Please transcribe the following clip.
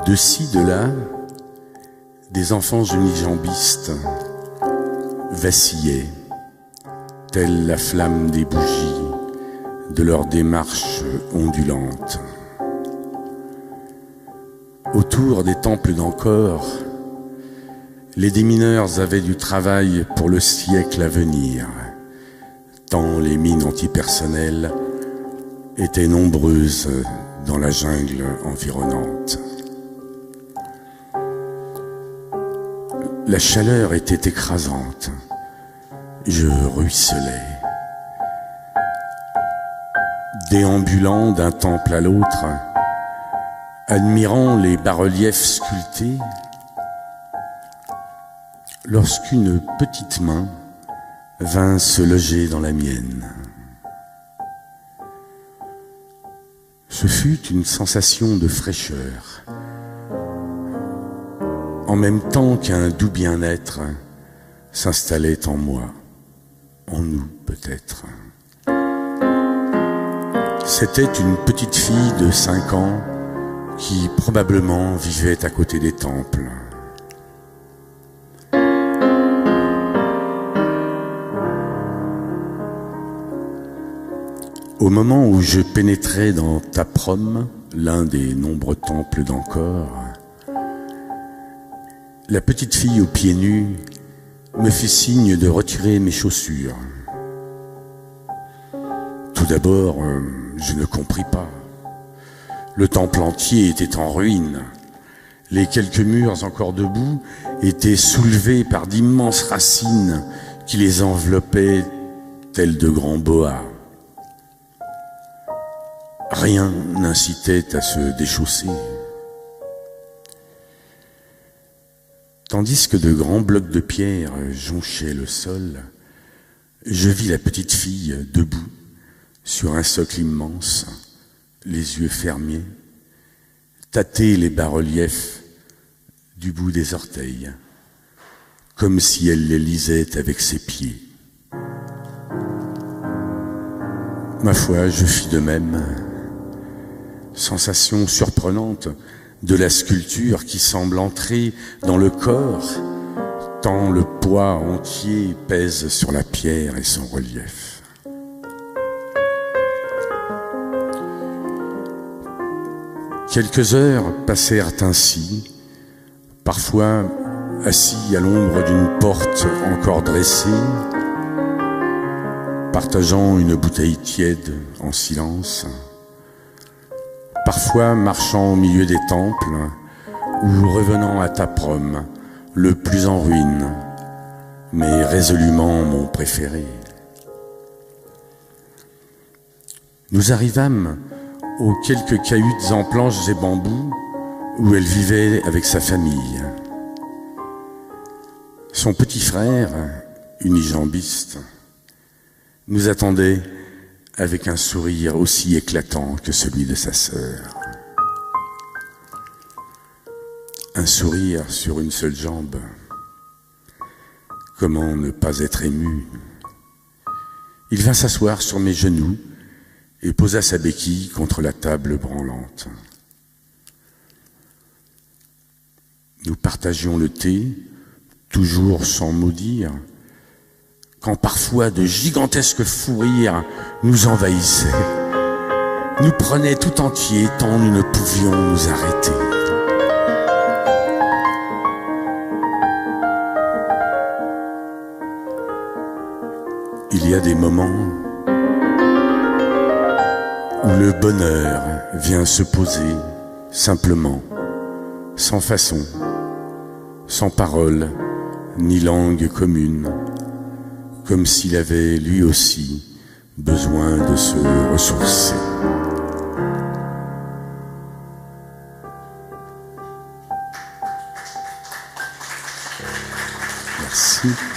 De ci, de là, des enfants unijambistes vacillaient, telle la flamme des bougies de leur démarche ondulante. Autour des temples d'Angkor, les démineurs avaient du travail pour le siècle à venir, tant les mines antipersonnelles étaient nombreuses dans la jungle environnante. La chaleur était écrasante. Je ruisselais. Déambulant d'un temple à l'autre, admirant les bas-reliefs sculptés, lorsqu'une petite main vint se loger dans la mienne. Ce fut une sensation de fraîcheur, en même temps qu'un doux bien-être s'installait en moi, en nous peut-être. C'était une petite fille de 5 ans qui probablement vivait à côté des temples. Au moment où je pénétrais dans Taprom, l'un des nombreux temples d'Angkor, la petite fille aux pieds nus me fit signe de retirer mes chaussures. Tout d'abord, je ne compris pas. Le temple entier était en ruine. Les quelques murs encore debout étaient soulevés par d'immenses racines qui les enveloppaient tels de grands boas. Rien n'incitait à se déchausser. Tandis que de grands blocs de pierre jonchaient le sol, je vis la petite fille debout sur un socle immense, les yeux fermés, tâter les bas-reliefs du bout des orteils, comme si elle les lisait avec ses pieds. Ma foi, je fis de même. Sensation surprenante de la sculpture qui semble entrer dans le corps, tant le poids entier pèse sur la pierre et son relief. Quelques heures passèrent ainsi, parfois assis à l'ombre d'une porte encore dressée, partageant une bouteille tiède en silence, parfois marchant au milieu des temples ou revenant à Taprom, le plus en ruine, mais résolument mon préféré. Nous arrivâmes aux quelques cahutes en planches et bambous où elle vivait avec sa famille. Son petit frère, unijambiste, nous attendait avec un sourire aussi éclatant que celui de sa sœur. Un sourire sur une seule jambe. Comment ne pas être ému? Il vint s'asseoir sur mes genoux et posa sa béquille contre la table branlante. Nous partagions le thé, toujours sans mot dire, quand parfois de gigantesques fous rires nous envahissaient, nous prenaient tout entiers tant nous ne pouvions nous arrêter. Il y a des moments où le bonheur vient se poser simplement, sans façon, sans parole ni langue commune, comme s'il avait lui aussi besoin de se ressourcer. Merci.